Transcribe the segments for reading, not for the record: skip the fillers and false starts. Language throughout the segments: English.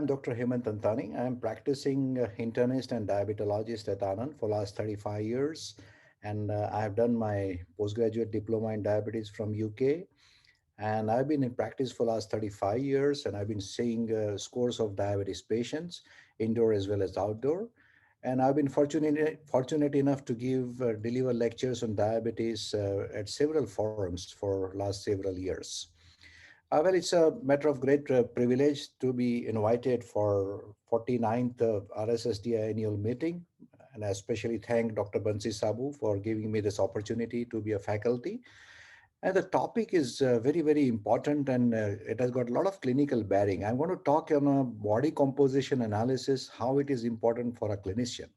I'm Dr. Hemant Antani. I'm practicing internist and diabetologist at Anand for last 35 years. And I have done my postgraduate diploma in diabetes from UK. And I've been in practice for last 35 years. And I've been seeing scores of diabetes patients, indoor as well as outdoor. And I've been fortunate enough to deliver lectures on diabetes at several forums for last several years. Well, it's a matter of great privilege to be invited for 49th RSSDI annual meeting. And I especially thank Dr. Bansi Sabu for giving me this opportunity to be a faculty. And the topic is very, very important and it has got a lot of clinical bearing. I'm going to talk on a body composition analysis, how it is important for a clinician.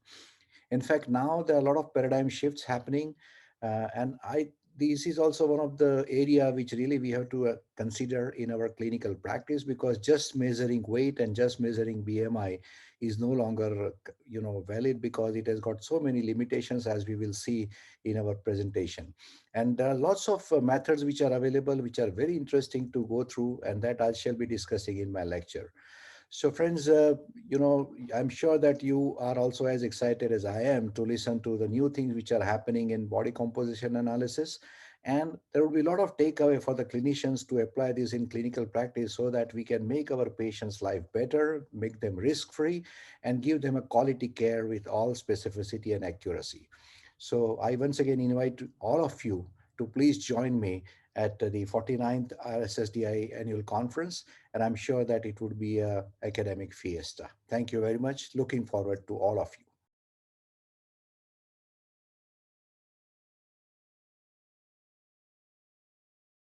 In fact, now there are a lot of paradigm shifts happening, and I this is also one of the area which really we have to consider in our clinical practice because just measuring weight and just measuring BMI is no longer valid because it has got so many limitations as we will see in our presentation. And there are lots of methods which are available which are very interesting to go through and that I shall be discussing in my lecture. So, friends, I'm sure that you are also as excited as I am to listen to the new things which are happening in body composition analysis. And there will be a lot of takeaway for the clinicians to apply this in clinical practice so that we can make our patients' life better, make them risk-free, and give them a quality care with all specificity and accuracy. So I once again invite all of you to please join me at the 49th RSSDI annual conference, and I'm sure that it would be a academic fiesta. Thank you very much. Looking forward to all of you.